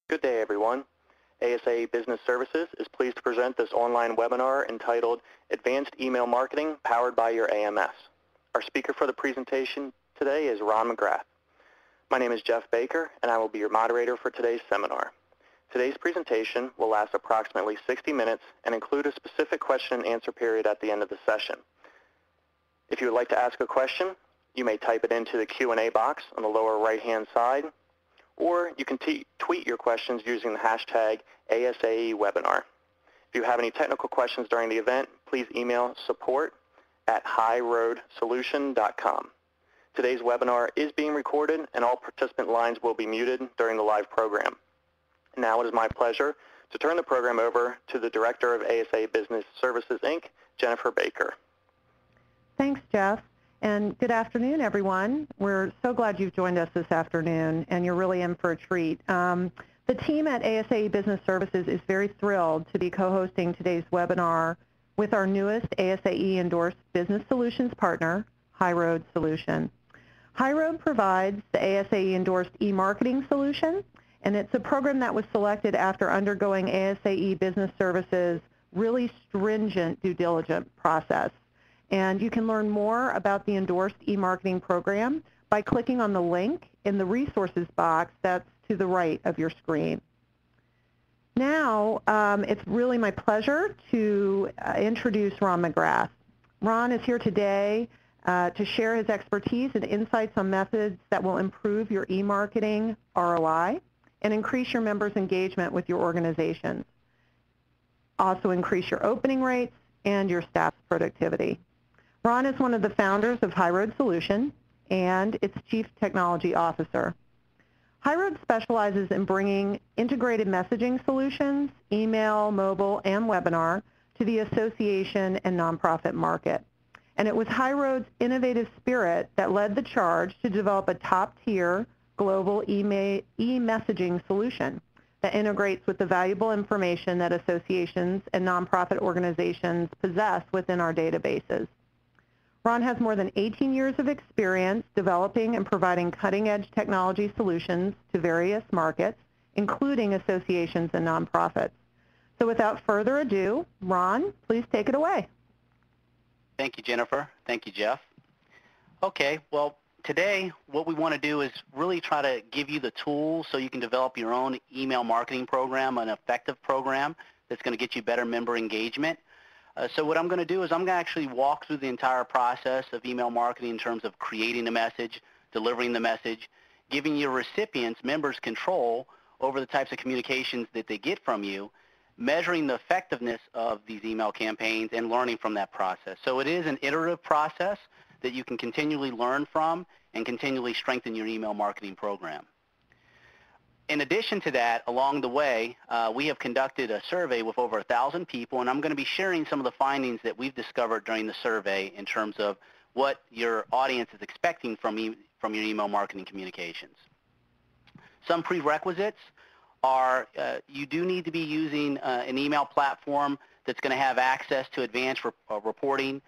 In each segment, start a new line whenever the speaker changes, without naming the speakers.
Good day, everyone. ASA Business Services is pleased to present this online webinar entitled Advanced Email Marketing Powered by Your AMS. Our speaker for the presentation today is Ron McGrath. My name is Jeff Baker, and I will be your moderator for today's seminar. Today's presentation will last approximately 60 minutes and include a specific question and answer period at the end of the session. If you would like to ask a question, you may type it into the Q&A box on the lower right-hand side, or you can tweet your questions using the hashtag ASAEwebinar. If you have any technical questions during the event, please email support@HighRoadSolution.com. Today's webinar is being recorded, and all participant lines will be muted during the live program. Now it is my pleasure to turn the program over to the Director of ASA Business Services, Inc., Jennifer Baker.
Thanks, Jeff. And good afternoon, everyone. We're so glad you've joined us this afternoon, and you're really in for a treat. The team at ASA Business Services is very thrilled to be co-hosting today's webinar with our newest ASAE-endorsed business solutions partner, HighRoad Solution. HighRoad provides the ASAE-endorsed e-marketing solution, and it's a program that was selected after undergoing ASAE Business Services' really stringent due diligence process. And you can learn more about the endorsed e-marketing program by clicking on the link in the resources box that's to the right of your screen. Now, it's really my pleasure to introduce Ron McGrath. Ron is here today to share his expertise and insights on methods that will improve your e-marketing ROI and increase your members' engagement with your organizations. Also increase your opening rates and your staff's productivity. Ron is one of the founders of HighRoad Solution and its Chief Technology Officer. HighRoad specializes in bringing integrated messaging solutions, email, mobile, and webinar to the association and nonprofit market. And it was HighRoad's innovative spirit that led the charge to develop a top-tier global e-messaging solution that integrates with the valuable information that associations and nonprofit organizations possess within our databases. Ron has more than 18 years of experience developing and providing cutting-edge technology solutions to various markets, including associations and nonprofits. So without further ado, Ron, please take it away.
Thank you, Jennifer. Thank you, Jeff. Okay, well, today what we want to do is really try to give you the tools so you can develop your own email marketing program, an effective program that's going to get you better member engagement. So what I'm going to do is I'm going to actually walk through the entire process of email marketing in terms of creating the message, delivering the message, giving your recipients, members, control over the types of communications that they get from you, measuring the effectiveness of these email campaigns, and learning from that process. So it is an iterative process that you can continually learn from and continually strengthen your email marketing program. In addition to that, along the way, we have conducted a survey with over 1,000 people, and I'm going to be sharing some of the findings that we've discovered during the survey in terms of what your audience is expecting from your email marketing communications. Some prerequisites are you do need to be using an email platform that's going to have access to advanced reporting,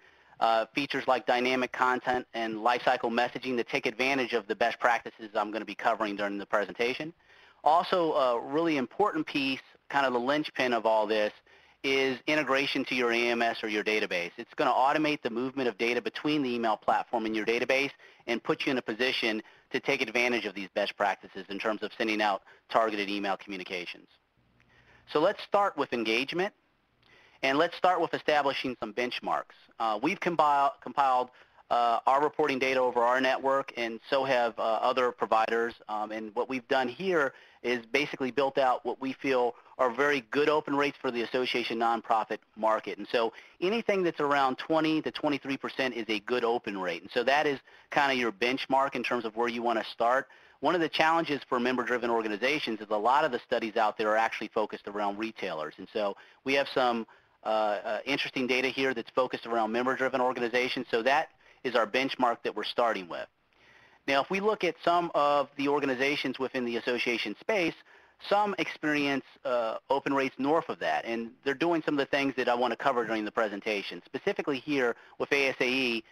features like dynamic content and lifecycle messaging that take advantage of the best practices I'm going to be covering during the presentation. Also, a really important piece, kind of the linchpin of all this, is integration to your AMS or your database. It's going to automate the movement of data between the email platform and your database and put you in a position to take advantage of these best practices in terms of sending out targeted email communications. So let's start with engagement, and let's start with establishing some benchmarks. We've compiled our reporting data over our network, and so have other providers. And what we've done here is basically built out what we feel are very good open rates for the association nonprofit market. And so anything that's around 20 to 23% is a good open rate. And so that is kind of your benchmark in terms of where you want to start. One of the challenges for member-driven organizations is a lot of the studies out there are actually focused around retailers. And so we have some interesting data here that's focused around member-driven organizations. So that is our benchmark that we're starting with. Now, if we look at some of the organizations within the association space, some experience open rates north of that, and they're doing some of the things that I want to cover during the presentation. Specifically here with ASAE,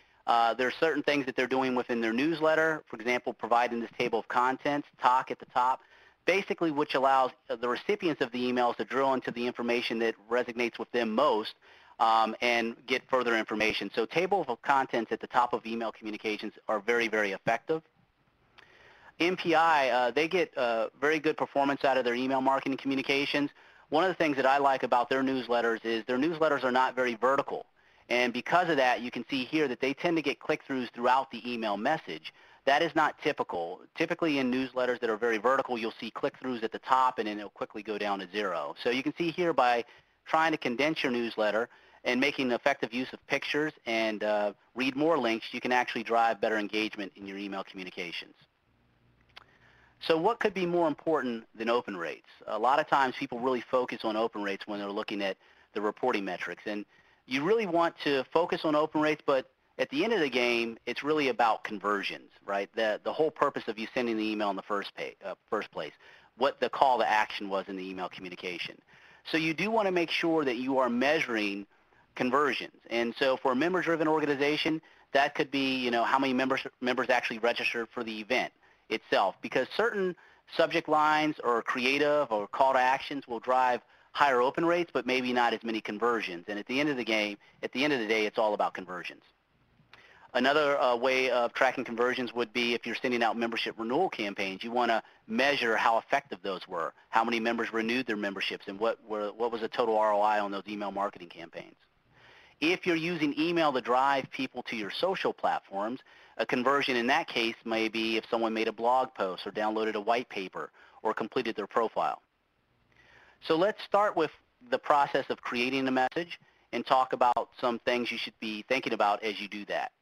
there are certain things that they're doing within their newsletter, for example, providing this table of contents, talk at the top, basically which allows the recipients of the emails to drill into the information that resonates with them most and get further information. So tables of contents at the top of email communications are very, very effective. MPI, they get very good performance out of their email marketing communications. One of the things that I like about their newsletters is their newsletters are not very vertical. And because of that, you can see here that they tend to get click-throughs throughout the email message. That is not typical. Typically in newsletters that are very vertical, you'll see click-throughs at the top and then it'll quickly go down to 0. So you can see here by trying to condense your newsletter and making effective use of pictures and read more links, you can actually drive better engagement in your email communications. So what could be more important than open rates? A lot of times people really focus on open rates when they're looking at the reporting metrics. And you really want to focus on open rates, but at the end of the game, it's really about conversions, right? The whole purpose of you sending the email in the first place, what the call to action was in the email communication. So you do want to make sure that you are measuring conversions. And so for a member-driven organization, that could be, how many members actually registered for the event itself, because certain subject lines or creative or call to actions will drive higher open rates, but maybe not as many conversions. And at the end of the day, it's all about conversions. Another way of tracking conversions would be if you're sending out membership renewal campaigns, you want to measure how effective those were, how many members renewed their memberships, and what was the total ROI on those email marketing campaigns. If you're using email to drive people to your social platforms, a conversion in that case may be if someone made a blog post or downloaded a white paper or completed their profile. So let's start with the process of creating a message and talk about some things you should be thinking about as you do that.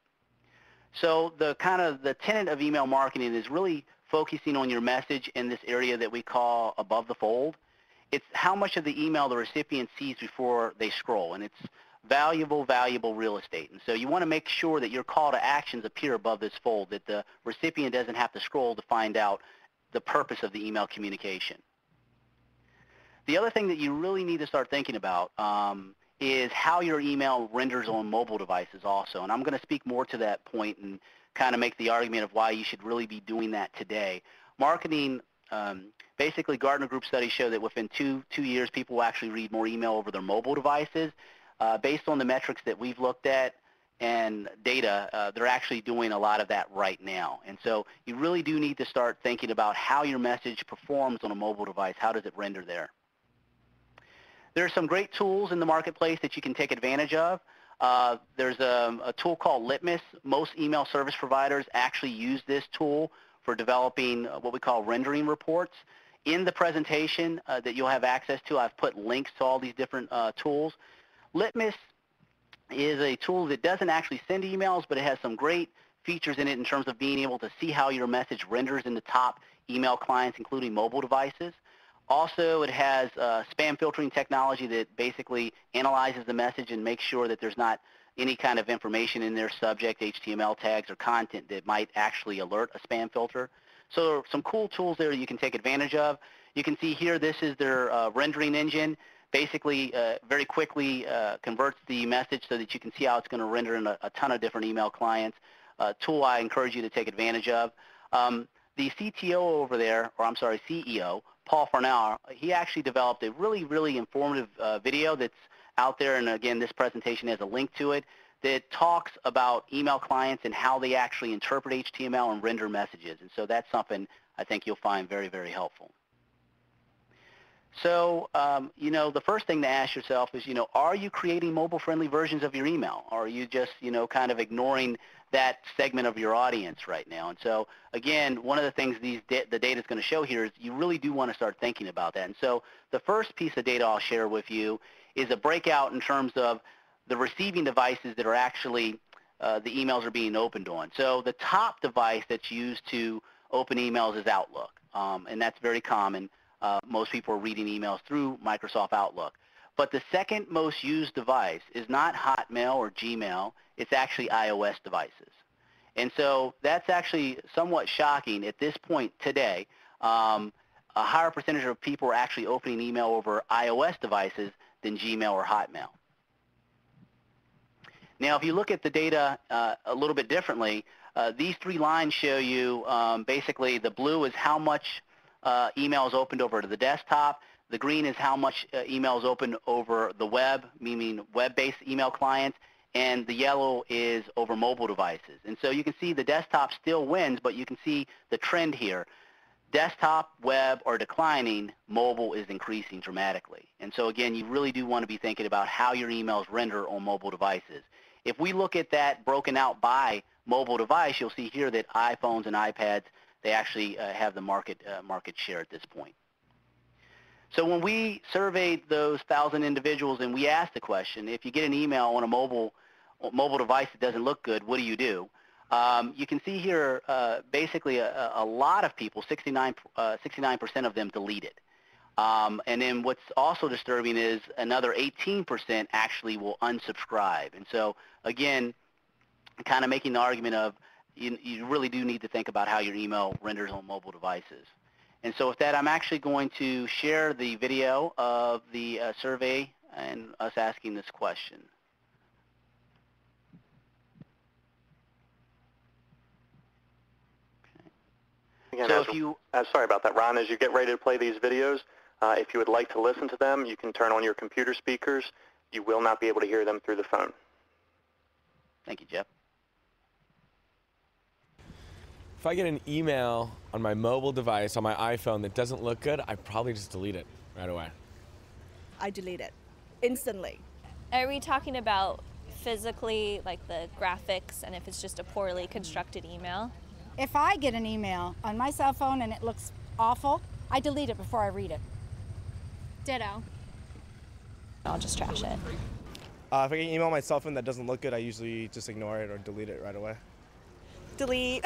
So the tenet of email marketing is really focusing on your message in this area that we call above the fold. It's how much of the email the recipient sees before they scroll, and it's valuable real estate. And so you want to make sure that your call to actions appear above this fold, that the recipient doesn't have to scroll to find out the purpose of the email communication. The other thing that you really need to start thinking about is how your email renders on mobile devices also. And I'm going to speak more to that point and kind of make the argument of why you should really be doing that today. Marketing, basically Gartner Group studies show that within two years, people will actually read more email over their mobile devices. Based on the metrics that we've looked at and data, they're actually doing a lot of that right now. And so you really do need to start thinking about how your message performs on a mobile device. How does it render there? There are some great tools in the marketplace that you can take advantage of. There's a tool called Litmus. Most email service providers actually use this tool for developing what we call rendering reports. In the presentation that you'll have access to, I've put links to all these different tools. Litmus is a tool that doesn't actually send emails, but it has some great features in it in terms of being able to see how your message renders in the top email clients, including mobile devices. Also, it has spam filtering technology that basically analyzes the message and makes sure that there's not any kind of information in their subject, HTML tags, or content that might actually alert a spam filter. So some cool tools there you can take advantage of. You can see here this is their rendering engine. Basically, very quickly converts the message so that you can see how it's going to render in a ton of different email clients. A tool I encourage you to take advantage of. The CTO over there, or I'm sorry, CEO, Paul Farnell, he actually developed a really informative video that's out there, and again, this presentation has a link to it, that talks about email clients and how they actually interpret HTML and render messages. And so that's something I think you'll find very helpful. So, the first thing to ask yourself is, are you creating mobile-friendly versions of your email? Or are you just, kind of ignoring that segment of your audience right now? And so, again, one of the things the data is going to show here is you really do want to start thinking about that. And so the first piece of data I'll share with you is a breakout in terms of the receiving devices that are actually the emails are being opened on. So the top device that's used to open emails is Outlook, and that's very common. Most people are reading emails through Microsoft Outlook. But the second most used device is not Hotmail or Gmail. It's actually iOS devices. And so that's actually somewhat shocking at this point today. A higher percentage of people are actually opening email over iOS devices than Gmail or Hotmail. Now, if you look at the data a little bit differently, these three lines show you basically the blue is how much emails opened over to the desktop. The green is how much emails opened over the web, meaning web-based email clients, and the yellow is over mobile devices. And so you can see the desktop still wins, but you can see the trend here. Desktop, web are declining, mobile is increasing dramatically. And so again, you really do want to be thinking about how your emails render on mobile devices. If we look at that broken out by mobile device, you'll see here that iPhones and iPads, they actually have the market share at this point. So when we surveyed those 1,000 individuals and we asked the question, if you get an email on a mobile device that doesn't look good, what do you do? You can see here basically a lot of people, 69% of them delete it. And then what's also disturbing is another 18% actually will unsubscribe. And so again, kind of making the argument of you really do need to think about how your email renders on mobile devices. And so with that, I'm actually going to share the video of the survey and us asking this question.
Again,
so if you,
sorry about that, Ron. As you get ready to play these videos, if you would like to listen to them, you can turn on your computer speakers. You will not be able to hear them through the phone.
Thank you, Jeff.
If I get an email on my mobile device, on my iPhone, that doesn't look good, I probably just delete it right away.
I delete it instantly.
Are we talking about physically, like the graphics, and if it's just a poorly constructed email?
If I get an email on my cell phone and it looks awful, I delete it before I read it.
Ditto. I'll just trash it.
If I get an email on my cell phone that doesn't look good, I usually just ignore it or delete it right away.
Delete.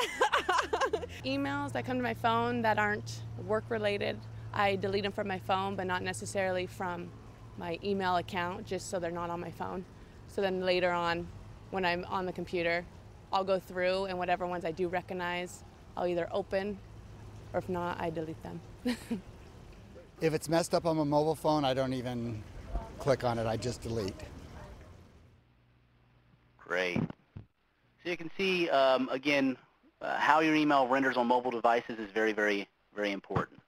Emails that come to my phone that aren't work-related, I delete them from my phone, but not necessarily from my email account, just so they're not on my phone. So then later on, when I'm on the computer, I'll go through, and whatever ones I do recognize, I'll either open, or if not, I delete them.
If it's messed up on my mobile phone, I don't even click on it, I just delete.
Great. So you can see, again, how your email renders on mobile devices is very, very, very important.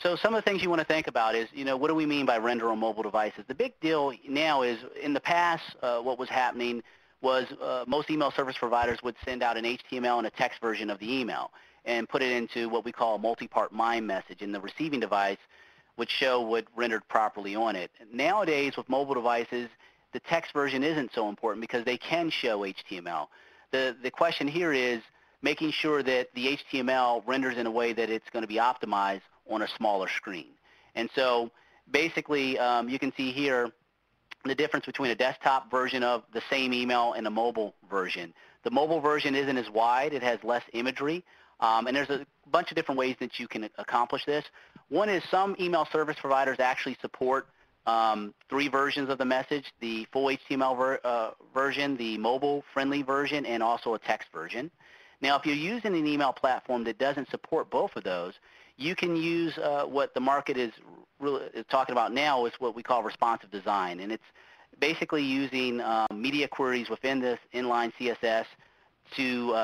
So some of the things you want to think about is, what do we mean by render on mobile devices? The big deal now is, in the past, what was happening was most email service providers would send out an HTML and a text version of the email and put it into what we call a multi-part MIME message, and the receiving device would show what rendered properly on it. Nowadays, with mobile devices, the text version isn't so important because they can show HTML. The question here is making sure that the HTML renders in a way that it's going to be optimized on a smaller screen. And so basically, you can see here the difference between a desktop version of the same email and a mobile version. The mobile version isn't as wide. It has less imagery. And there's a bunch of different ways that you can accomplish this. One is some email service providers actually support 3 versions of the message: the full HTML version, the mobile-friendly version, and also a text version. Now, if you're using an email platform that doesn't support both of those, you can use what the market is talking about now is what we call responsive design, and it's basically using media queries within this inline CSS to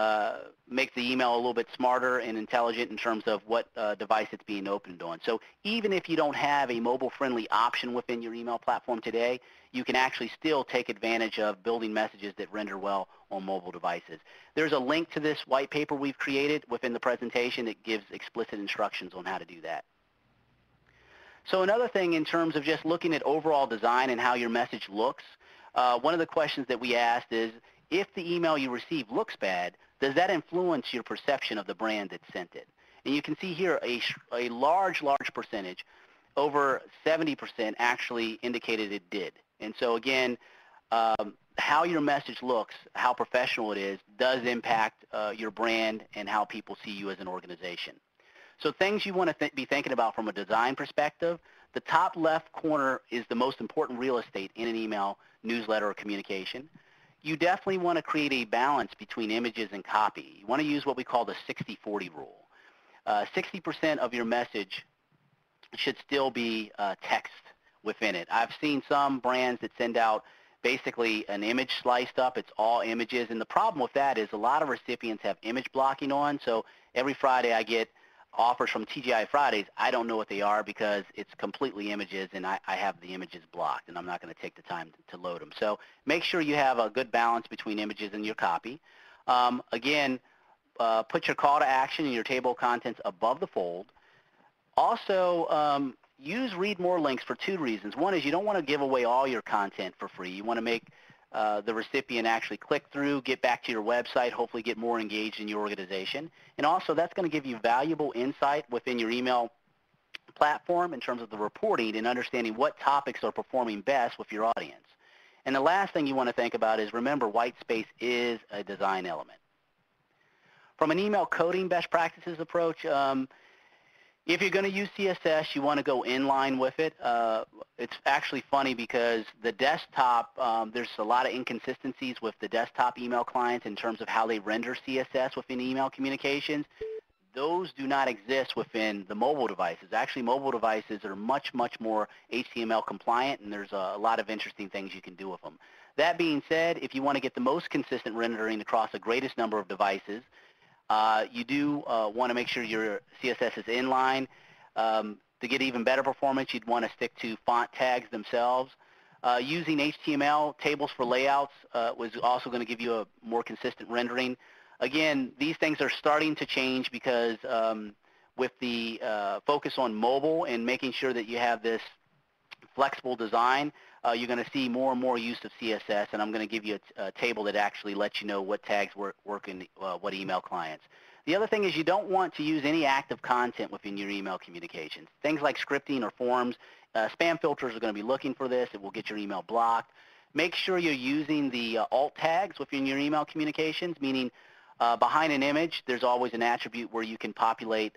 make the email a little bit smarter and intelligent in terms of what device it's being opened on. So even if you don't have a mobile-friendly option within your email platform today, you can actually still take advantage of building messages that render well on mobile devices. There's a link to this white paper we've created within the presentation that gives explicit instructions on how to do that. So another thing in terms of just looking at overall design and how your message looks, one of the questions that we asked is, if the email you receive looks bad, does that influence your perception of the brand that sent it? And you can see here a large percentage, over 70% actually indicated it did. And so again, how your message looks, how professional it is, does impact your brand and how people see you as an organization. So things you want to be thinking about from a design perspective: the top left corner is the most important real estate in an email, newsletter, or communication. You definitely want to create a balance between images and copy. You want to use what we call the 60-40 rule. 60% of your message should still be text within it. I've seen some brands that send out basically an image sliced up. It's all images, and the problem with that is a lot of recipients have image blocking on. So every Friday I get offers from TGI Fridays, I don't know what they are because it's completely images, and I have the images blocked, and I'm not going to take the time to load them. So make sure you have a good balance between images and your copy. Again, put your call to action and your table of contents above the fold. Also, use read more links for two reasons. One is you don't want to give away all your content for free. You want to make the recipient actually click through, get back to your website, hopefully get more engaged in your organization. And also, that's going to give you valuable insight within your email platform in terms of the reporting and understanding what topics are performing best with your audience. And the last thing you want to think about is, remember, white space is a design element. From an email coding best practices approach, if you're going to use CSS, you want to go inline with it. It's actually funny because the desktop, there's a lot of inconsistencies with the desktop email clients in terms of how they render CSS within email communications. Those do not exist within the mobile devices. Actually, mobile devices are much, much more HTML compliant, and there's a lot of interesting things you can do with them. That being said, if you want to get the most consistent rendering across the greatest number of devices, you do want to make sure your CSS is inline. To get even better performance, you'd want to stick to font tags themselves. Using HTML tables for layouts was also going to give you a more consistent rendering. Again, these things are starting to change because with the focus on mobile and making sure that you have this flexible design, you're going to see more and more use of CSS, and I'm going to give you a table that actually lets you know what tags work in what email clients. The other thing is you don't want to use any active content within your email communications. Things like scripting or forms, spam filters are going to be looking for this. It will get your email blocked. Make sure you're using the alt tags within your email communications, meaning behind an image, there's always an attribute where you can populate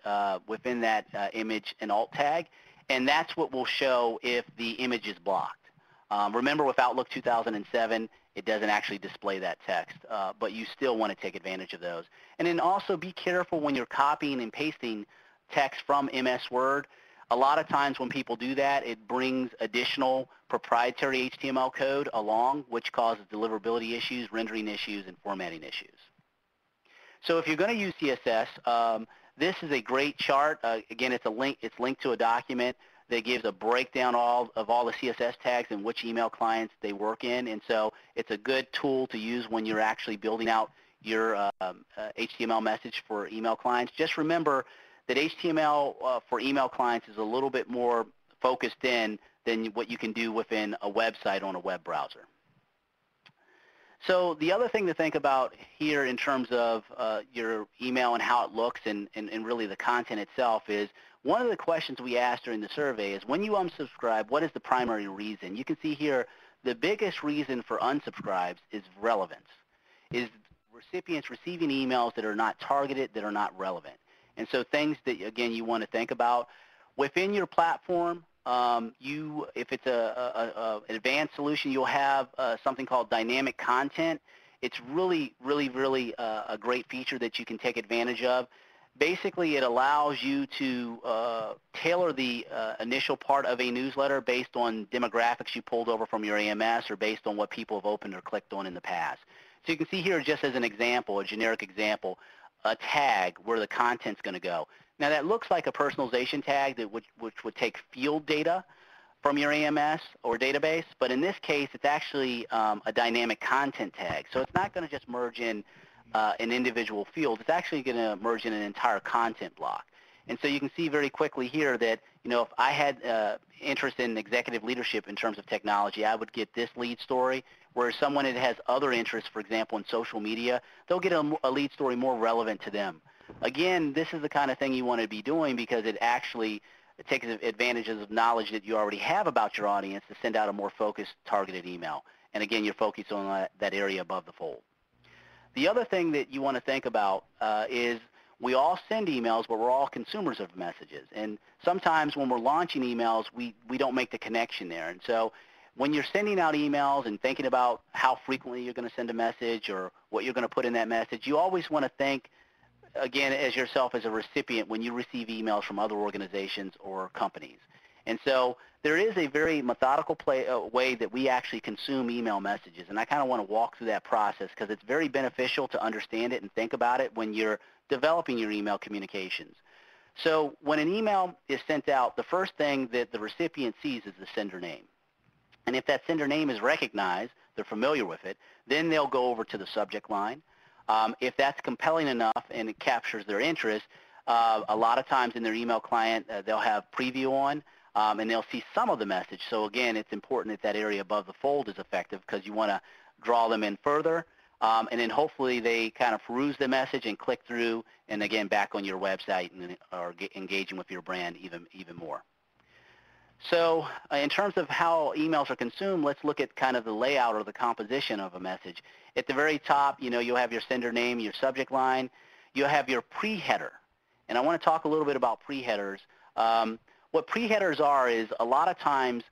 within that image an alt tag, and that's what will show if the image is blocked. Remember, with Outlook 2007, it doesn't actually display that text, but you still want to take advantage of those. And then also be careful when you're copying and pasting text from MS Word. A lot of times when people do that, it brings additional proprietary HTML code along, which causes deliverability issues, rendering issues, and formatting issues. So if you're going to use CSS, this is a great chart. Again, it's linked to a document that gives a breakdown of all the CSS tags and which email clients they work in. And so it's a good tool to use when you're actually building out your HTML message for email clients. Just remember that HTML for email clients is a little bit more focused in than what you can do within a website on a web browser. So the other thing to think about here in terms of your email and how it looks and really the content itself is, one of the questions we asked during the survey is, when you unsubscribe, what is the primary reason? You can see here the biggest reason for unsubscribes is relevance, is recipients receiving emails that are not targeted, that are not relevant. And so things that, again, you want to think about. Within your platform, if it's an advanced solution, you'll have something called dynamic content. It's really a great feature that you can take advantage of. Basically, it allows you to tailor the initial part of a newsletter based on demographics you pulled over from your AMS or based on what people have opened or clicked on in the past. So you can see here, just as an example, a generic example, a tag where the content's going to go. Now, that looks like a personalization tag which would take field data from your AMS or database, but in this case, it's actually a dynamic content tag. So it's not going to just merge in an individual field. It's actually going to merge in an entire content block. And so you can see very quickly here that, if I had interest in executive leadership in terms of technology, I would get this lead story, where someone that has other interests, for example, in social media, they'll get a lead story more relevant to them. Again, this is the kind of thing you want to be doing because it actually takes advantages of knowledge that you already have about your audience to send out a more focused, targeted email. And again, you're focused on that area above the fold. The other thing that you want to think about is we all send emails, but we're all consumers of messages. And sometimes when we're launching emails, we don't make the connection there. And so when you're sending out emails and thinking about how frequently you're going to send a message or what you're going to put in that message, you always want to think, again, as yourself as a recipient when you receive emails from other organizations or companies. And so there is a very methodical way that we actually consume email messages, and I kind of want to walk through that process because it's very beneficial to understand it and think about it when you're developing your email communications. So when an email is sent out, the first thing that the recipient sees is the sender name. And if that sender name is recognized, they're familiar with it, then they'll go over to the subject line. If that's compelling enough and it captures their interest, a lot of times in their email client, they'll have preview on, and they'll see some of the message. So again, it's important that that area above the fold is effective because you want to draw them in further. And then hopefully they kind of peruse the message and click through, and again, back on your website and or engaging with your brand even more. So in terms of how emails are consumed, let's look at kind of the layout or the composition of a message. At the very top, you'll have your sender name, your subject line. You'll have your pre-header. And I want to talk a little bit about pre-headers. What pre-headers are is a lot of times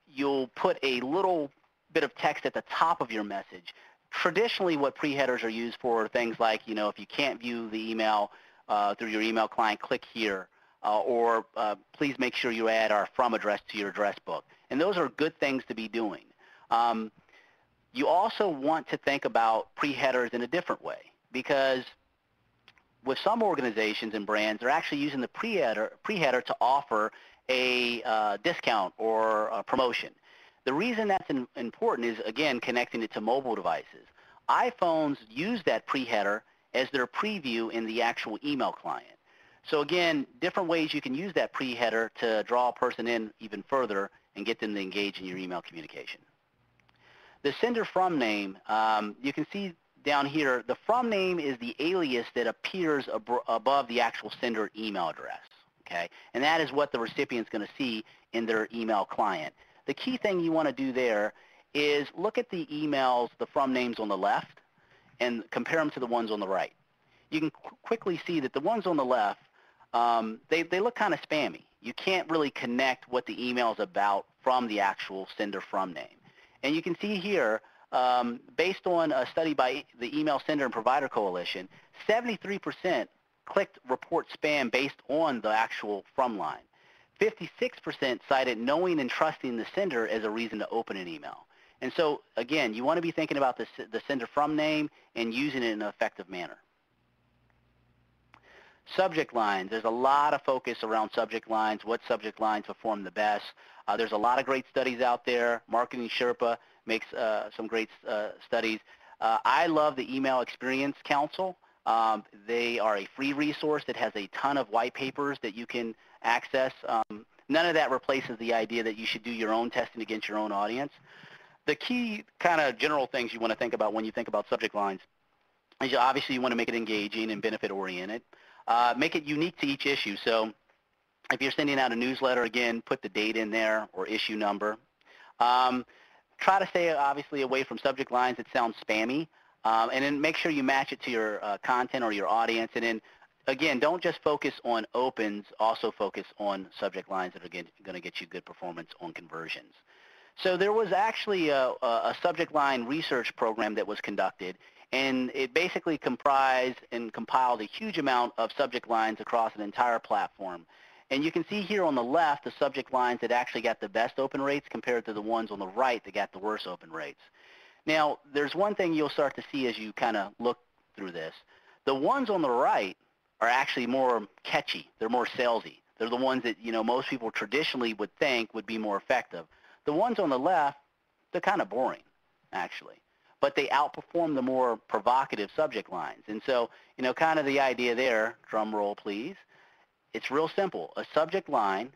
you'll put a little bit of text at the top of your message. Traditionally, what pre-headers are used for are things like, if you can't view the email through your email client, click here. Or please make sure you add our from address to your address book. And those are good things to be doing. You also want to think about pre-headers in a different way, because with some organizations and brands, they're actually using the pre-header to offer a discount or a promotion. The reason that's important is, again, connecting it to mobile devices. iPhones use that pre-header as their preview in the actual email client. So again, different ways you can use that pre-header to draw a person in even further and get them to engage in your email communication. The sender from name, you can see down here, the from name is the alias that appears above the actual sender email address, okay? And that is what the recipient's going to see in their email client. The key thing you want to do there is look at the emails, the from names on the left, and compare them to the ones on the right. You can quickly see that the ones on the left, they look kind of spammy. You can't really connect what the email is about from the actual sender from name. And you can see here, based on a study by the Email Sender and Provider Coalition, 73% clicked report spam based on the actual from line. 56% cited knowing and trusting the sender as a reason to open an email. And so, again, you want to be thinking about the sender from name and using it in an effective manner. Subject lines. There's a lot of focus around subject lines, what subject lines perform the best. There's a lot of great studies out there. Marketing Sherpa makes some great studies. I love the Email Experience Council. They are a free resource that has a ton of white papers that you can access. None of that replaces the idea that you should do your own testing against your own audience. The key kind of general things you want to think about when you think about subject lines is obviously you want to make it engaging and benefit-oriented. Make it unique to each issue. So if you're sending out a newsletter, again, put the date in there or issue number. Try to stay, obviously, away from subject lines that sound spammy. And then make sure you match it to your content or your audience. And then, again, don't just focus on opens. Also focus on subject lines that are going to get you good performance on conversions. So there was actually a subject line research program that was conducted, and it basically comprised and compiled a huge amount of subject lines across an entire platform. And you can see here on the left the subject lines that actually got the best open rates compared to the ones on the right that got the worst open rates. Now, there's one thing you'll start to see as you kind of look through this. The ones on the right are actually more catchy. They're more salesy. They're the ones that, most people traditionally would think would be more effective. The ones on the left, they're kind of boring, actually. But they outperform the more provocative subject lines. And so, kind of the idea there, drum roll please, it's real simple. A subject line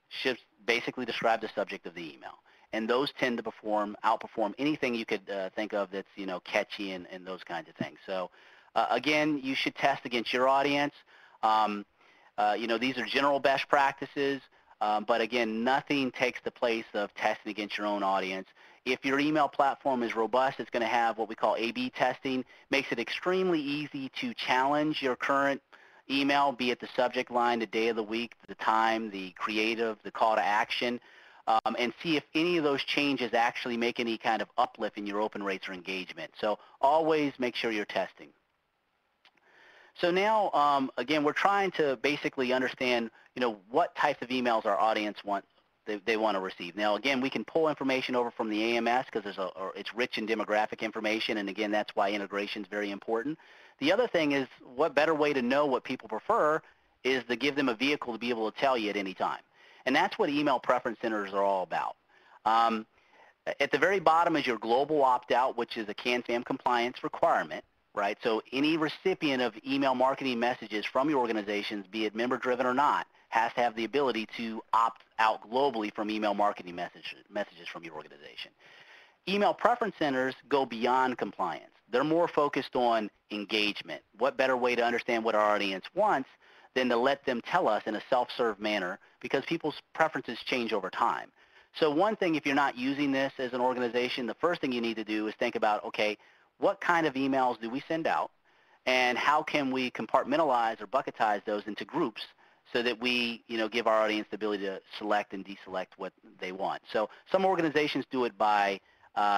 should basically describe the subject of the email. And those tend to outperform anything you could think of that's, catchy and those kinds of things. So, again, you should test against your audience. These are general best practices. But again, nothing takes the place of testing against your own audience. If your email platform is robust, it's going to have what we call A/B testing. Makes it extremely easy to challenge your current email, be it the subject line, the day of the week, the time, the creative, the call to action, and see if any of those changes actually make any kind of uplift in your open rates or engagement. So always make sure you're testing. So now, again, we're trying to basically understand, what types of emails our audience they want to receive. Now, again, we can pull information over from the AMS because it's rich in demographic information, and again, that's why integration is very important. The other thing is, what better way to know what people prefer is to give them a vehicle to be able to tell you at any time. And that's what email preference centers are all about. At the very bottom is your global opt-out, which is a CAN-SPAM compliance requirement, right? So any recipient of email marketing messages from your organizations, be it member-driven or not, has to have the ability to opt out globally from email marketing messages from your organization. Email preference centers go beyond compliance. They're more focused on engagement. What better way to understand what our audience wants than to let them tell us in a self-serve manner, because people's preferences change over time. So one thing, if you're not using this as an organization, the first thing you need to do is think about, okay, what kind of emails do we send out, and how can we compartmentalize or bucketize those into groups so that we, give our audience the ability to select and deselect what they want. So some organizations do it by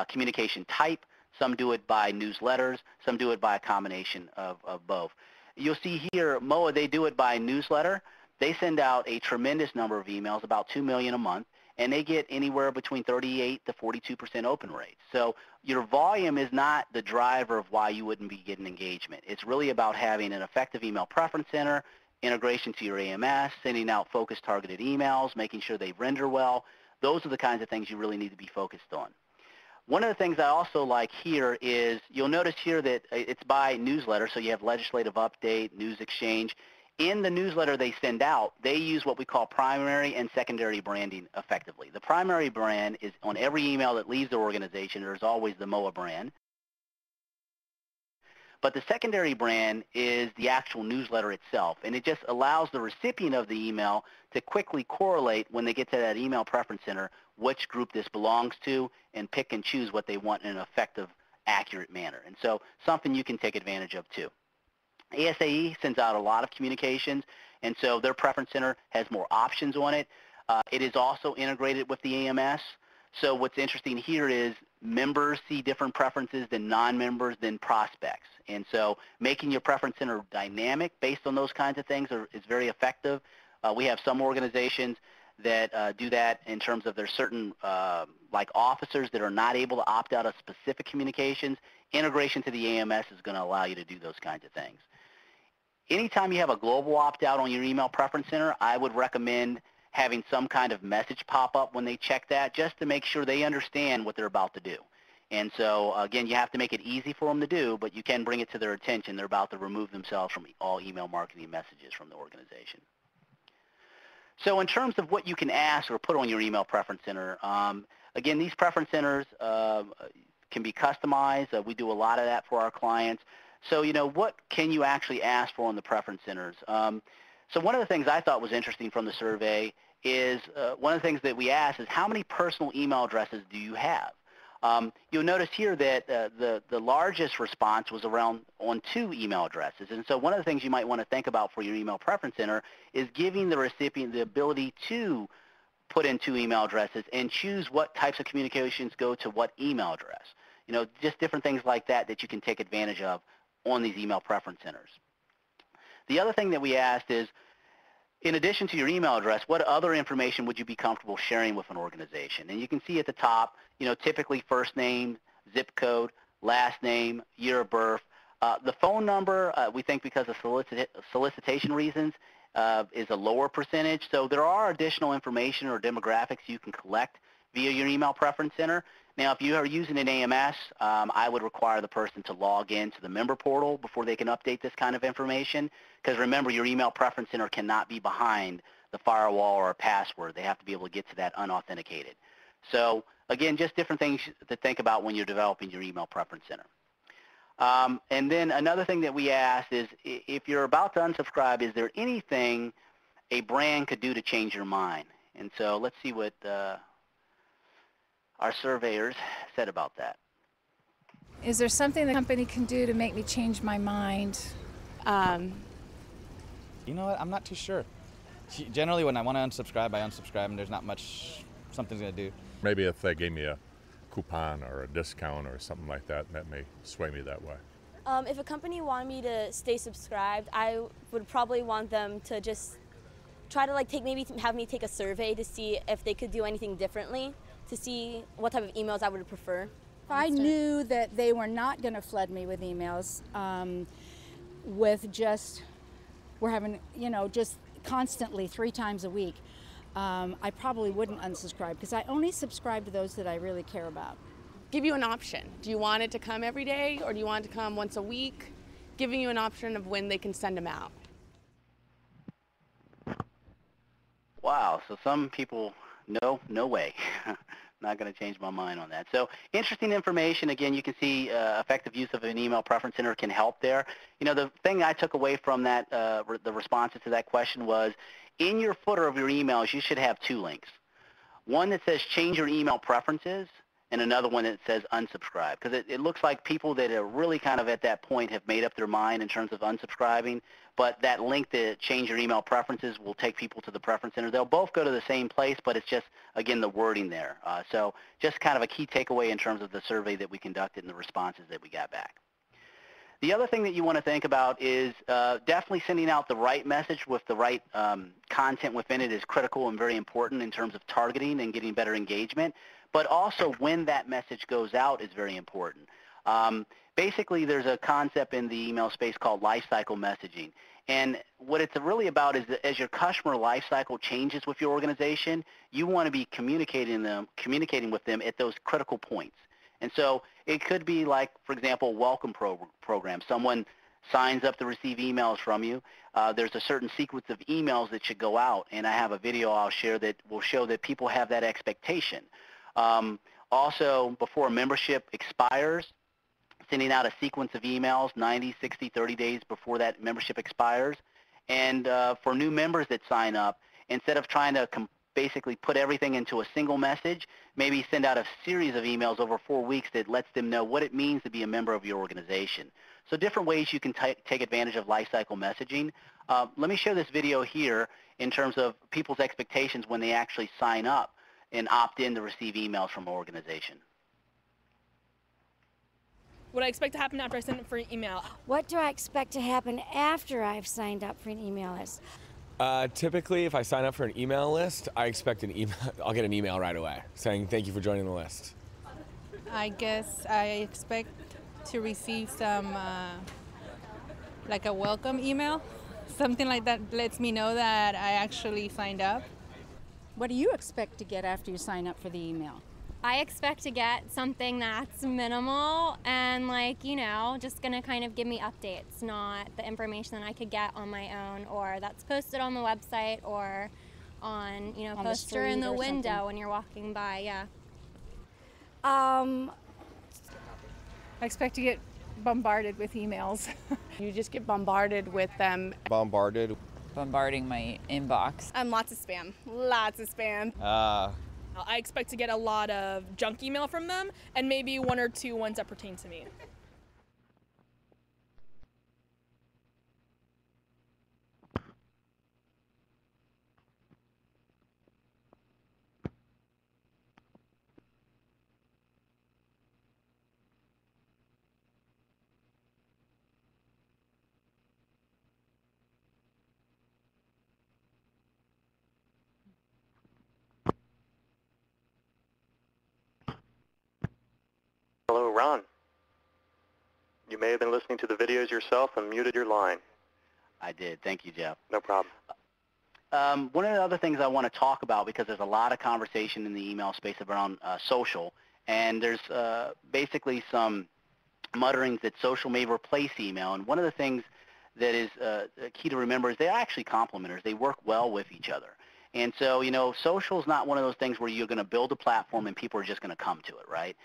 communication type, some do it by newsletters, some do it by a combination of both. You'll see here, MOA, they do it by newsletter. They send out a tremendous number of emails, about 2 million a month, and they get anywhere between 38 to 42% open rates. So your volume is not the driver of why you wouldn't be getting engagement. It's really about having an effective email preference center, integration to your AMS, sending out focused targeted emails, making sure they render well. Those are the kinds of things you really need to be focused on. One of the things I also like here is you'll notice here that it's by newsletter, so you have legislative update, news exchange. In the newsletter they send out, they use what we call primary and secondary branding effectively. The primary brand is on every email that leaves the organization, there's always the MOA brand. But the secondary brand is the actual newsletter itself, and it just allows the recipient of the email to quickly correlate when they get to that email preference center which group this belongs to, and pick and choose what they want in an effective, accurate manner. And so something you can take advantage of too. ASAE sends out a lot of communications, and so their preference center has more options on it. It is also integrated with the AMS. So what's interesting here is members see different preferences than non-members than prospects. And so making your preference center dynamic based on those kinds of things is very effective. We have some organizations that do that in terms of there's certain like officers that are not able to opt out of specific communications. Integration to the AMS is going to allow you to do those kinds of things. Anytime you have a global opt-out on your email preference center, I would recommend having some kind of message pop up when they check that, just to make sure they understand what they're about to do. And so, again, you have to make it easy for them to do, but you can bring it to their attention. They're about to remove themselves from all email marketing messages from the organization. So in terms of what you can ask or put on your email preference center, again, these preference centers can be customized. We do a lot of that for our clients. So, what can you actually ask for on the preference centers? So one of the things I thought was interesting from the survey is one of the things that we asked is how many personal email addresses do you have? You'll notice here that the largest response was around on 2 email addresses. And so one of the things you might want to think about for your email preference center is giving the recipient the ability to put in 2 email addresses and choose what types of communications go to what email address. Just different things like that that you can take advantage of on these email preference centers. The other thing that we asked is, in addition to your email address, what other information would you be comfortable sharing with an organization? And you can see at the top, typically first name, zip code, last name, year of birth. The phone number, we think because of solicitation reasons, is a lower percentage. So there are additional information or demographics you can collect via your email preference center. Now, if you are using an AMS, I would require the person to log into the member portal before they can update this kind of information. Because remember, your email preference center cannot be behind the firewall or a password. They have to be able to get to that unauthenticated. So again, just different things to think about when you're developing your email preference center. And then another thing that we asked is, if you're about to unsubscribe, is there anything a brand could do to change your mind? And so let's see what our surveyors said about that.
Is there something the company can do to make me change my mind?
You know what, I'm not too sure. Generally, when I want to unsubscribe, I unsubscribe, and there's not much something's going to do.
Maybe if they gave me a coupon or a discount or something like that, that may sway me that way.
If a company wanted me to stay subscribed, I would probably want them to just try to maybe have me take a survey to see if they could do anything differently, to see what type of emails I would prefer.
If I knew that they were not going to flood me with emails with just we're having, you know, just constantly 3 times a week, I probably wouldn't unsubscribe because I only subscribe to those that I really care about.
Give you an option. Do you want it to come every day or do you want it to come once a week? Giving you an option of when they can send them out.
Wow, so some people, no way. Not going to change my mind on that. So interesting information. Again, you can see effective use of an email preference center can help there. You know, the thing I took away from that, the responses to that question was, in your footer of your emails, you should have 2 links. One that says change your email preferences, and another one that says unsubscribe. Because it looks like people that are really kind of at that point have made up their mind in terms of unsubscribing, but that link to change your email preferences will take people to the preference center. They'll both go to the same place, but it's just, again, the wording there. So just kind of a key takeaway in terms of the survey that we conducted and the responses that we got back. The other thing that you want to think about is definitely sending out the right message with the right content within it is critical and very important in terms of targeting and getting better engagement. But also when that message goes out is very important. Basically, there's a concept in the email space called Lifecycle Messaging. And what it's really about is that as your customer lifecycle changes with your organization, you want to be communicating with them at those critical points. And so it could be like, for example, a welcome program. Someone signs up to receive emails from you. There's a certain sequence of emails that should go out, and I have a video I'll share that will show that people have that expectation. Also, before membership expires, sending out a sequence of emails 90, 60, 30 days before that membership expires. And for new members that sign up, instead of trying to basically put everything into a single message, maybe send out a series of emails over 4 weeks that lets them know what it means to be a member of your organization. So different ways you can take advantage of lifecycle messaging. Let me share this video here in terms of people's expectations when they actually sign up and opt in to receive emails from an organization.
What I expect to happen after I send up for an email.
What do I expect to happen after I've signed up for an email list?
Typically, if I sign up for an email list, I expect an email. I'll get an email right away saying thank you for joining the list.
I guess I expect to receive some, like a welcome email, something like that lets me know that I actually signed up.
What do you expect to get after you sign up for the email?
I expect to get something that's minimal and, like, you know, just gonna kind of give me updates, not the information that I could get on my own or that's posted on the website or on, you know,
on
poster in the window when you're walking by, yeah.
I expect to get bombarded with emails.
You just get bombarded with them.
Bombarded.
Bombarding my inbox.
Lots of spam. Lots of spam.
I expect to get a lot of junk email from them and maybe 1 or 2 ones that pertain to me.
Hello, Ron. You may have been listening to the videos yourself and muted your line.
I did. Thank you, Jeff.
No problem.
One of the other things I want to talk about, because there's a lot of conversation in the email space around social, and there's basically some mutterings that social may replace email. And one of the things that is key to remember is they're actually complementers. They work well with each other. And so, you know, social is not one of those things where you're going to build a platform and people are just going to come to it, right?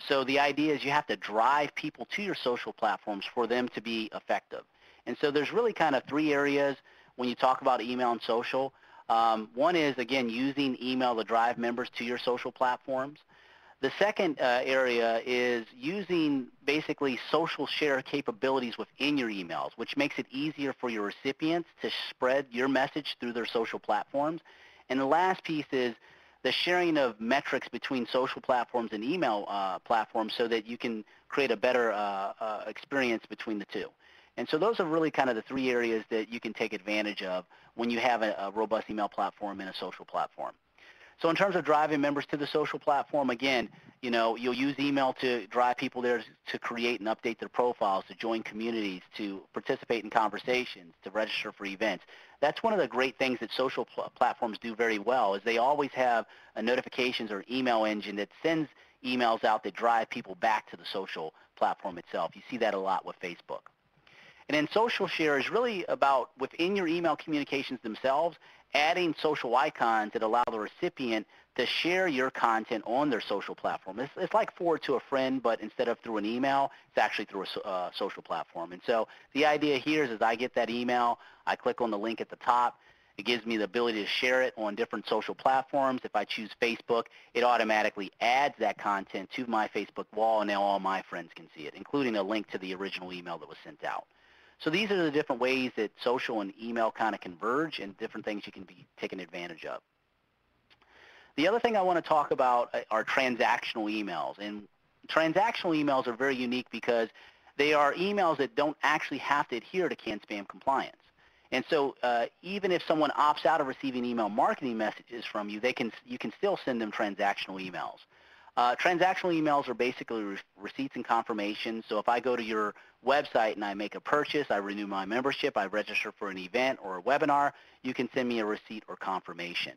So the idea is you have to drive people to your social platforms for them to be effective. And so there's really kind of 3 areas when you talk about email and social. One is, again, using email to drive members to your social platforms. The second area is using basically social share capabilities within your emails, which makes it easier for your recipients to spread your message through their social platforms. And the last piece is the sharing of metrics between social platforms and email platforms so that you can create a better experience between the two. And so those are really kind of the 3 areas that you can take advantage of when you have a robust email platform and a social platform. So in terms of driving members to the social platform, again, you know, you'll use email to drive people there to create and update their profiles, to join communities, to participate in conversations, to register for events. That's one of the great things that social platforms do very well, is they always have a notifications or email engine that sends emails out that drive people back to the social platform itself. You see that a lot with Facebook. And then social share is really about, within your email communications themselves, adding social icons that allow the recipient to share your content on their social platform. It's like forward to a friend, but instead of through an email, it's actually through a social platform. And so the idea here is I get that email, I click on the link at the top, it gives me the ability to share it on different social platforms. If I choose Facebook, it automatically adds that content to my Facebook wall, and now all my friends can see it, including a link to the original email that was sent out. So these are the different ways that social and email kind of converge, and different things you can be taking advantage of. The other thing I want to talk about are transactional emails. And transactional emails are very unique because they are emails that don't actually have to adhere to CAN-SPAM compliance. And so even if someone opts out of receiving email marketing messages from you, you can still send them transactional emails. Transactional emails are basically receipts and confirmations. So if I go to your website and I make a purchase, I renew my membership, I register for an event or a webinar, you can send me a receipt or confirmation.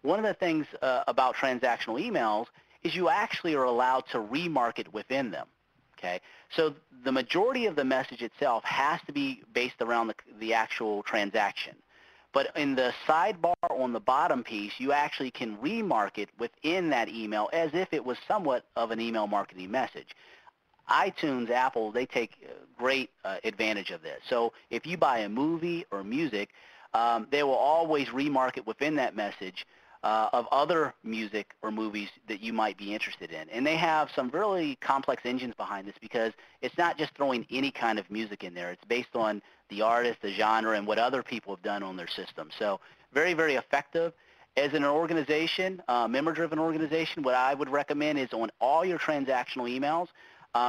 One of the things about transactional emails is you actually are allowed to remarket within them. Okay? So the majority of the message itself has to be based around the actual transaction. But in the sidebar on the bottom piece, you actually can remarket within that email as if it was somewhat of an email marketing message. iTunes, Apple, they take great advantage of this. So if you buy a movie or music, they will always remarket within that message of other music or movies that you might be interested in. And they have some really complex engines behind this, because it's not just throwing any kind of music in there. It's based on the artist, the genre, and what other people have done on their system. So very, very effective. As an organization, member-driven organization, what I would recommend is on all your transactional emails,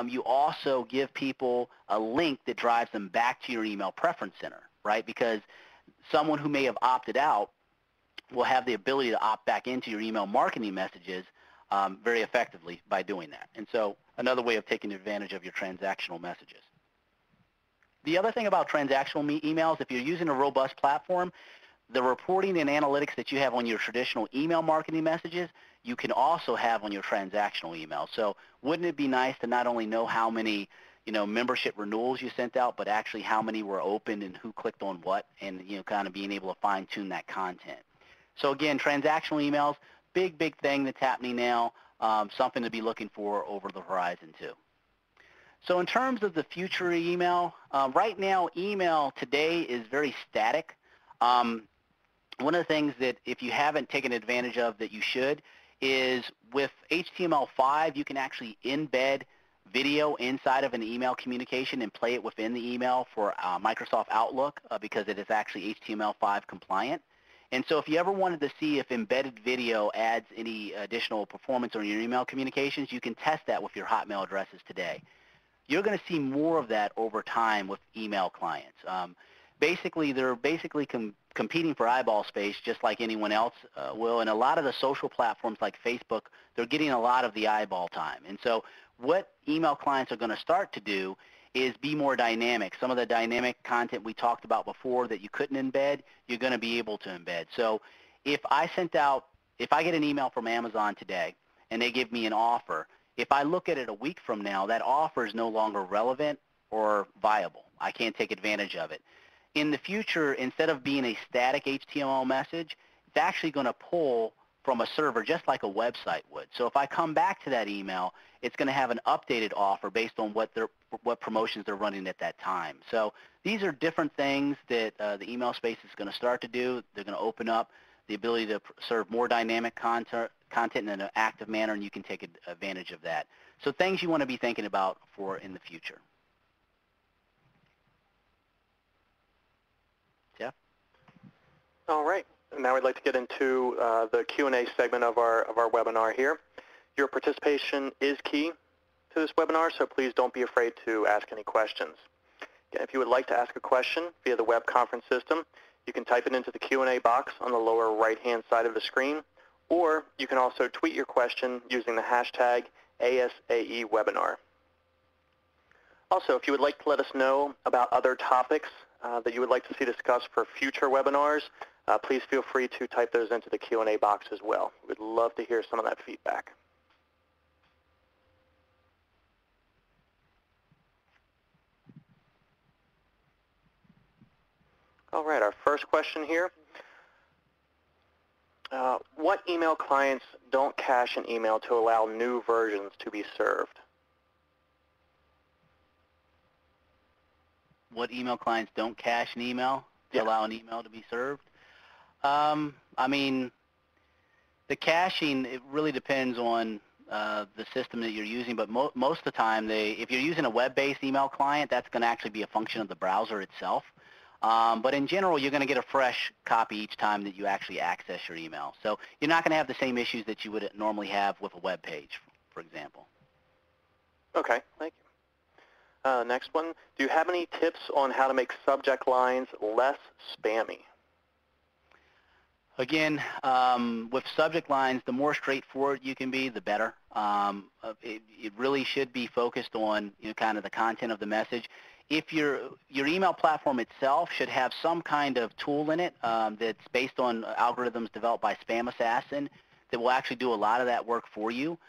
you also give people a link that drives them back to your email preference center, right? Because someone who may have opted out will have the ability to opt back into your email marketing messages very effectively by doing that. And so another way of taking advantage of your transactional messages. The other thing about transactional emails, if you're using a robust platform, the reporting and analytics that you have on your traditional email marketing messages, you can also have on your transactional emails. So wouldn't it be nice to not only know how many membership renewals you sent out, but actually how many were opened and who clicked on what, and kind of being able to fine-tune that content. So again, transactional emails, big, big thing that's happening now, something to be looking for over the horizon too. So in terms of the future email, right now email today is very static. One of the things that if you haven't taken advantage of that you should is with HTML5, you can actually embed video inside of an email communication and play it within the email for Microsoft Outlook because it is actually HTML5 compliant. And so if you ever wanted to see if embedded video adds any additional performance on your email communications, you can test that with your Hotmail addresses today. You're going to see more of that over time with email clients. Basically, they're competing for eyeball space just like anyone else will, and a lot of the social platforms like Facebook, they're getting a lot of the eyeball time. And so what email clients are going to start to do is be more dynamic. Some of the dynamic content we talked about before that you couldn't embed, you're going to be able to embed. So if I get an email from Amazon today and they give me an offer, if I look at it a week from now, that offer is no longer relevant or viable. I can't take advantage of it. In the future, instead of being a static HTML message, it's actually going to pull from a server just like a website would. So if I come back to that email, it's going to have an updated offer based on what promotions they're running at that time. So these are different things that the email space is going to start to do. They're going to open up the ability to serve more dynamic content in an active manner, and you can take advantage of that. So things you want to be thinking about for in the future. Jeff?
All right. Now we'd like to get into the Q&A segment of our webinar here. Your participation is key to this webinar, so please don't be afraid to ask any questions. Again, if you would like to ask a question via the web conference system, you can type it into the Q&A box on the lower right-hand side of the screen, Or you can also tweet your question using the hashtag ASAEwebinar. Also, if you would like to let us know about other topics that you would like to see discussed for future webinars, please feel free to type those into the Q&A box as well. We'd love to hear some of that feedback. All right, our first question here. What email clients don't cache an email to allow new versions to be served?
What email clients don't cache an email to allow an email to be served? I mean, the caching, it really depends on the system that you're using, but most of the time, if you're using a web-based email client, that's going to actually be a function of the browser itself. But in general, you're going to get a fresh copy each time that you actually access your email. So you're not going to have the same issues that you would normally have with a web page, for example.
Okay, thank you. Next one, do you have any tips on how to make subject lines less spammy?
Again, with subject lines, the more straightforward you can be, the better. It really should be focused on kind of the content of the message. If your email platform itself should have some kind of tool in it that's based on algorithms developed by Spam Assassin that will actually do a lot of that work for you.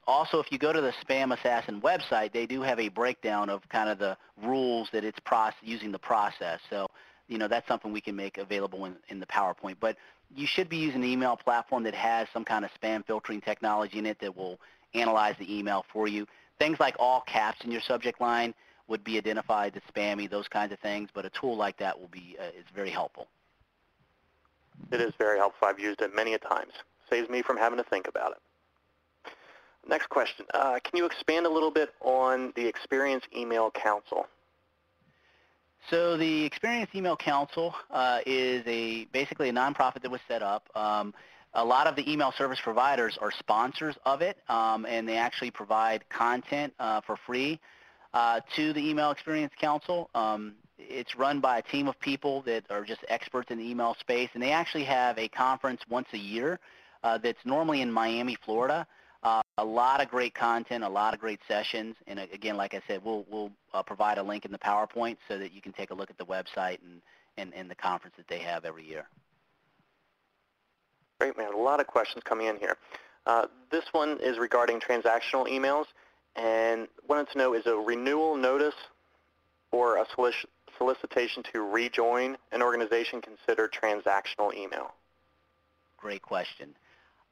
Also, if you go to the Spam Assassin website, they do have a breakdown of kind of the rules that it's using the process. So, that's something we can make available in the PowerPoint. But you should be using an email platform that has some kind of spam filtering technology in it that will analyze the email for you. Things like all caps in your subject line would be identified as spammy, those kinds of things. But a tool like that will be is very helpful.
It is very helpful. I've used it many a times. Saves me from having to think about it. Next question. Can you expand a little bit on the Experience Email Council?
So the Experience Email Council is basically a nonprofit that was set up. A lot of the email service providers are sponsors of it, and they actually provide content for free to the Email Experience Council. It's run by a team of people that are just experts in the email space, and they actually have a conference once a year that's normally in Miami, Florida. A lot of great content, a lot of great sessions, and again, like I said, we'll provide a link in the PowerPoint so that you can take a look at the website and the conference that they have every year.
Great, man. A lot of questions coming in here. This one is regarding transactional emails, and wanted to know, is a renewal notice or a solicitation to rejoin an organization considered transactional email?
Great question.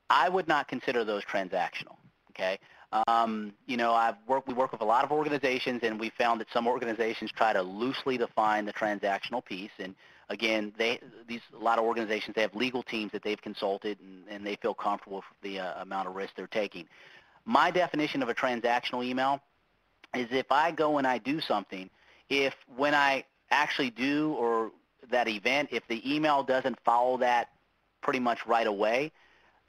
I would not consider those transactional, okay? We work with a lot of organizations, and we found that some organizations try to loosely define the transactional piece. And again, a lot of organizations, they have legal teams that they've consulted, and they feel comfortable with the amount of risk they're taking. My definition of a transactional email is if I go and I do something, when I actually do or that event, if the email doesn't follow that pretty much right away,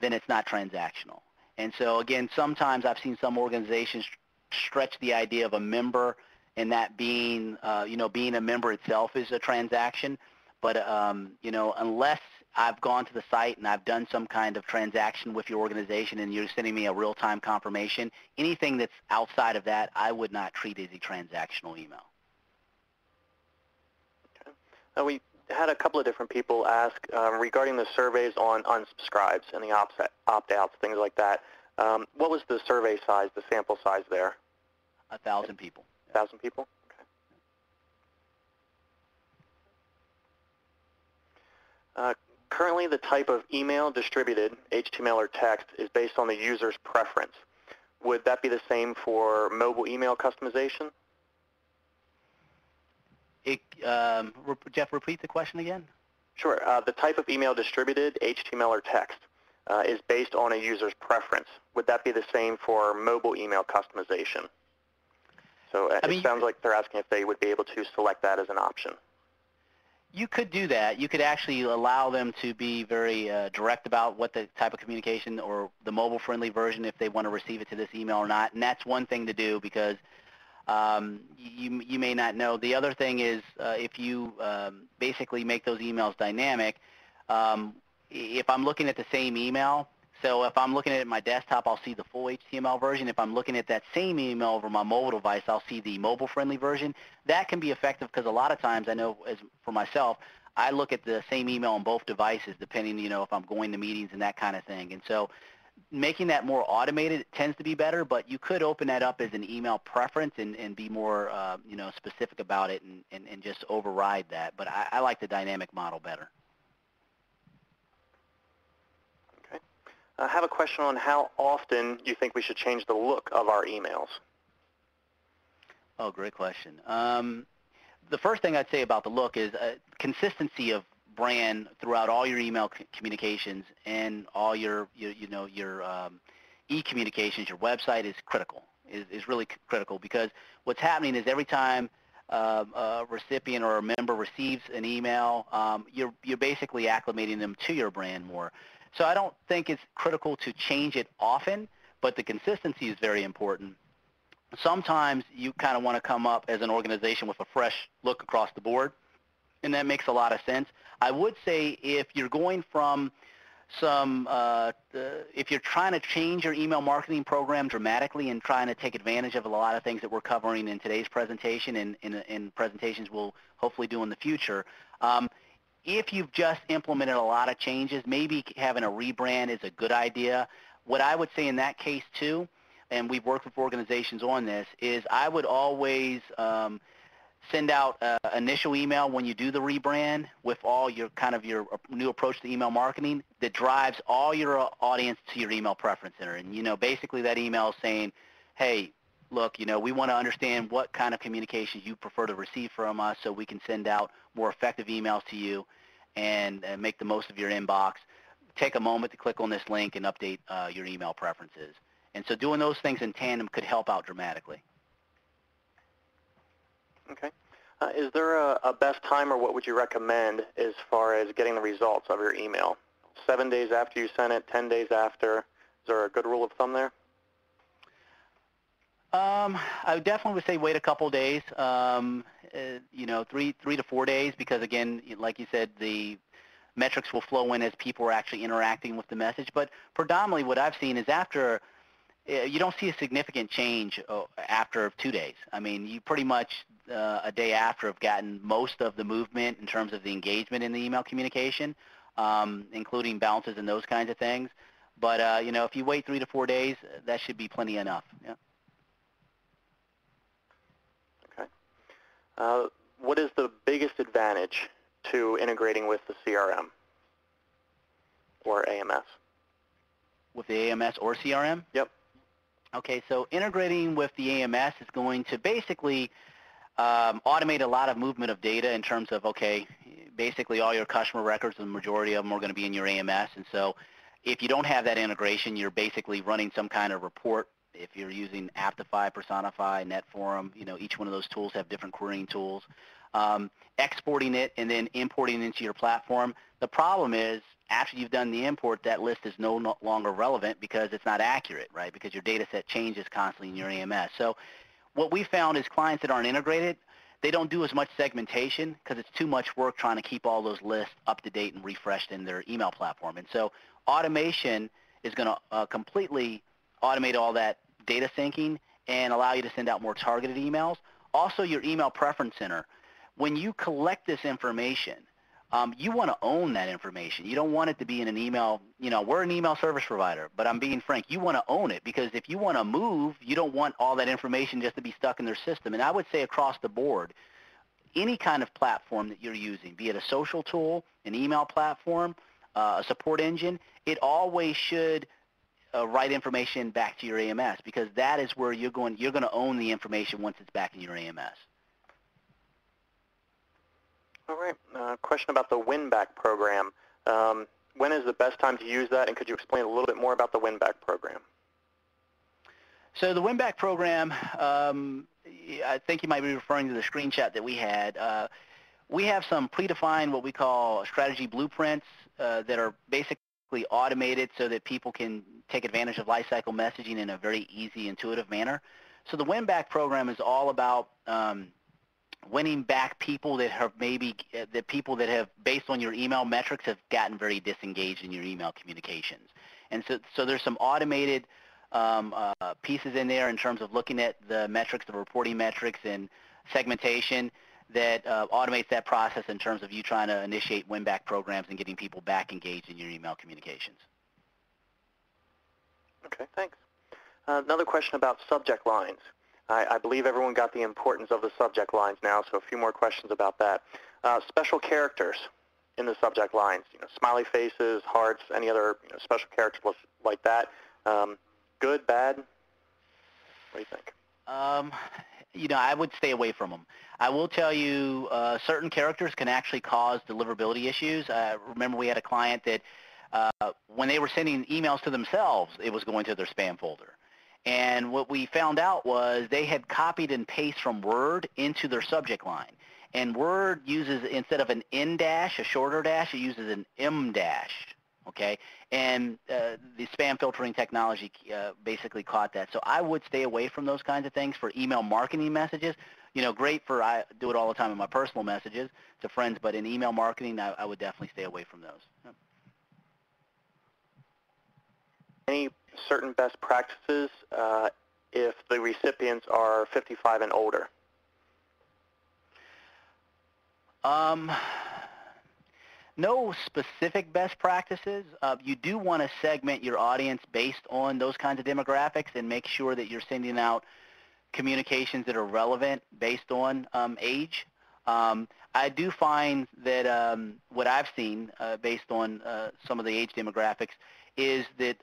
then it's not transactional. And so again, sometimes I've seen some organizations stretch the idea of a member and that being, being a member itself is a transaction. But, unless I've gone to the site and I've done some kind of transaction with your organization and you're sending me a real-time confirmation, anything that's outside of that, I would not treat as a transactional email.
Okay. We had a couple of different people ask regarding the surveys on unsubscribes and the opt-outs, things like that. What was the survey size, the sample size there?
1,000 people.
1,000 people? Okay. Currently, the type of email distributed, HTML or text, is based on the user's preference. Would that be the same for mobile email customization?
Jeff, repeat the question again?
Sure. The type of email distributed, HTML or text, is based on a user's preference. Would that be the same for mobile email customization? So it sounds like they're asking if they would be able to select that as an option.
You could do that. You could actually allow them to be very direct about what the type of communication or the mobile-friendly version, if they want to receive it to this email or not. And that's one thing to do because you may not know. The other thing is if you basically make those emails dynamic, if I'm looking at the same email, So if I'm looking at it in my desktop, I'll see the full HTML version. If I'm looking at that same email over my mobile device, I'll see the mobile-friendly version. That can be effective because a lot of times I know, as for myself, I look at the same email on both devices, depending, if I'm going to meetings and that kind of thing. And so making that more automated tends to be better, but you could open that up as an email preference and be more, specific about it and just override that. But I like the dynamic model better.
Okay. I have a question on how often you think we should change the look of our emails.
Oh, great question. The first thing I'd say about the look is consistency of brand throughout all your email communications and all your e-communications. Your website is critical, is really critical, because what's happening is every time a recipient or a member receives an email, you're basically acclimating them to your brand more. So I don't think it's critical to change it often, but the consistency is very important. Sometimes you kind of want to come up as an organization with a fresh look across the board, and that makes a lot of sense. I would say if you're going from if you're trying to change your email marketing program dramatically and trying to take advantage of a lot of things that we're covering in today's presentation and in presentations we'll hopefully do in the future, if you've just implemented a lot of changes, maybe having a rebrand is a good idea. What I would say in that case too, and we've worked with organizations on this, is I would always send out initial email when you do the rebrand with all your your new approach to email marketing that drives all your audience to your email preference center. And basically that email is saying, hey, look, we want to understand what kind of communications you prefer to receive from us so we can send out more effective emails to you and make the most of your inbox. Take a moment to click on this link and update your email preferences. And so doing those things in tandem could help out dramatically.
Okay. Is there a best time, or what would you recommend as far as getting the results of your email? 7 days after you send it, 10 days after? Is there a good rule of thumb there?
I definitely would say wait a couple days, 3 to 4 days, because again, like you said, the metrics will flow in as people are actually interacting with the message. But predominantly what I've seen is after, you don't see a significant change after 2 days. I mean, you pretty much a day after have gotten most of the movement in terms of the engagement in the email communication, including bounces and those kinds of things. But, if you wait 3 to 4 days, that should be plenty enough. Yeah.
Okay. What is the biggest advantage to integrating with the CRM or AMS?
With the AMS or CRM?
Yep.
Okay, so integrating with the AMS is going to basically automate a lot of movement of data in terms of, okay, basically all your customer records, the majority of them are going to be in your AMS. And so if you don't have that integration, you're basically running some kind of report. If you're using Aptify, Personify, Netforum, each one of those tools have different querying tools. Exporting it and then importing it into your platform. The problem is, after you've done the import, that list is no longer relevant because it's not accurate, right? Because your data set changes constantly in your AMS. So what we found is clients that aren't integrated, they don't do as much segmentation because it's too much work trying to keep all those lists up to date and refreshed in their email platform. And so automation is going to completely automate all that data syncing and allow you to send out more targeted emails. Also, your email preference center. When you collect this information, you want to own that information. You don't want it to be in an email. We're an email service provider, but I'm being frank. You want to own it, because if you want to move, you don't want all that information just to be stuck in their system. And I would say across the board, any kind of platform that you're using, be it a social tool, an email platform, a support engine, it always should write information back to your AMS, because that is where you're going to own the information once it's back in your AMS.
All right. Question about the win-back program. When is the best time to use that, and could you explain a little bit more about the win-back program?
So the win-back program, I think you might be referring to the screenshot that we had. We have some predefined what we call strategy blueprints that are basically automated so that people can take advantage of lifecycle messaging in a very easy, intuitive manner. So the win-back program is all about winning back people that have based on your email metrics, have gotten very disengaged in your email communications. And so there's some automated pieces in there in terms of looking at the metrics, the reporting metrics and segmentation that automates that process in terms of you trying to initiate win-back programs and getting people back engaged in your email communications.
Okay, thanks. Another question about subject lines. I believe everyone got the importance of the subject lines now, so a few more questions about that. Special characters in the subject lines, smiley faces, hearts, any other special characters like that. Good, bad? What do you think?
I would stay away from them. I will tell you certain characters can actually cause deliverability issues. Remember we had a client that when they were sending emails to themselves, it was going to their spam folder. And what we found out was they had copied and pasted from Word into their subject line. And Word uses, instead of an N dash, a shorter dash, it uses an M dash. Okay, and the spam filtering technology basically caught that. So I would stay away from those kinds of things for email marketing messages. Great for, I do it all the time in my personal messages to friends, but in email marketing, I would definitely stay away from those. Yep.
Any certain best practices if the recipients are 55 and older?
No specific best practices. You do want to segment your audience based on those kinds of demographics and make sure that you're sending out communications that are relevant based on age. I do find that what I've seen based on some of the age demographics is that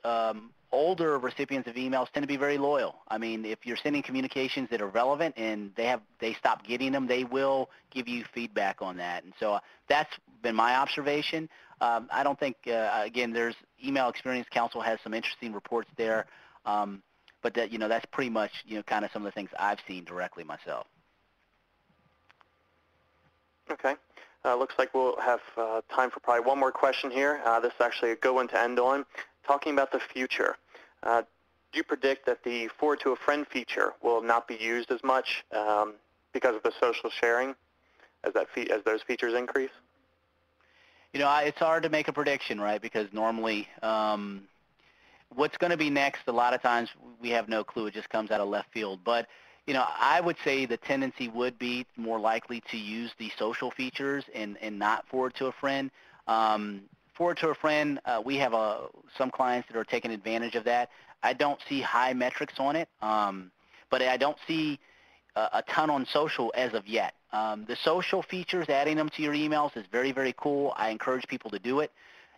older recipients of emails tend to be very loyal. I mean, if you're sending communications that are relevant and they stop getting them, they will give you feedback on that. And so that's been my observation. I don't think, again, there's Email Experience Council has some interesting reports there, but that, that's pretty much, kind of some of the things I've seen directly myself.
Okay. Looks like we'll have time for probably one more question here. This is actually a good one to end on. Talking about the future, do you predict that the forward to a friend feature will not be used as much because of the social sharing as those features increase?
It's hard to make a prediction, right? Because normally what's going to be next, a lot of times we have no clue. It just comes out of left field. But I would say the tendency would be more likely to use the social features and not forward to a friend. Forward to a friend, we have some clients that are taking advantage of that. I don't see high metrics on it, but I don't see a ton on social as of yet. The social features, adding them to your emails is very, very cool. I encourage people to do it.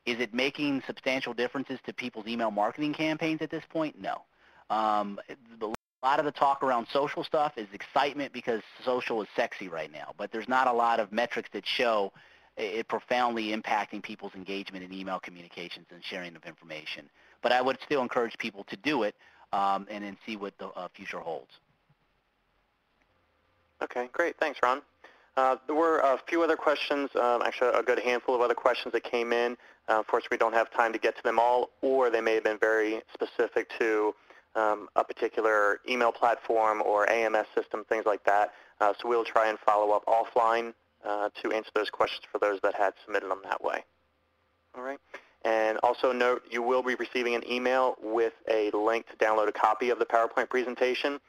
Is it making substantial differences to people's email marketing campaigns at this point? No. A lot of the talk around social stuff is excitement because social is sexy right now, but there's not a lot of metrics that show it profoundly impacting people's engagement in email communications and sharing of information. But I would still encourage people to do it and then see what the future holds.
Okay, great. Thanks, Ron. There were a few other questions, actually a good handful of other questions that came in. Unfortunately, we don't have time to get to them all, or they may have been very specific to a particular email platform or AMS system, things like that. So we'll try and follow up offline to answer those questions for those that had submitted them that way. All right. And also note, you will be receiving an email with a link to download a copy of the PowerPoint presentation.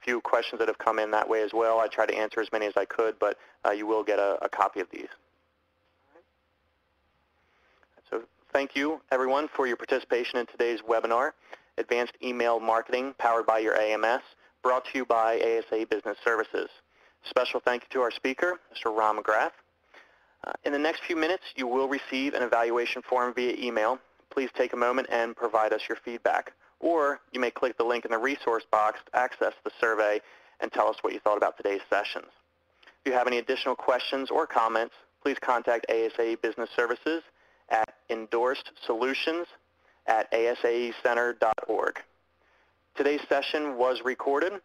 Few questions that have come in that way as well. I tried to answer as many as I could, but you will get a copy of these. So thank you, everyone, for your participation in today's webinar, Advanced Email Marketing Powered by Your AMS, brought to you by ASA Business Services. Special thank you to our speaker, Mr. Ron McGrath. In the next few minutes, you will receive an evaluation form via email. Please take a moment and provide us your feedback. Or you may click the link in the resource box to access the survey and tell us what you thought about today's sessions. If you have any additional questions or comments, please contact ASA Business Services at endorsedsolutions@asaecenter.org. Today's session was recorded.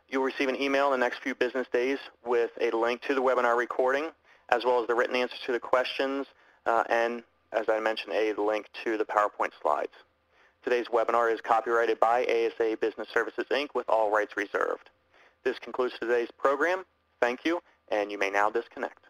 You'll receive an email in the next few business days with a link to the webinar recording, as well as the written answers to the questions, and, as I mentioned, a link to the PowerPoint slides. Today's webinar is copyrighted by ASA Business Services, Inc., with all rights reserved. This concludes today's program. Thank you, and you may now disconnect.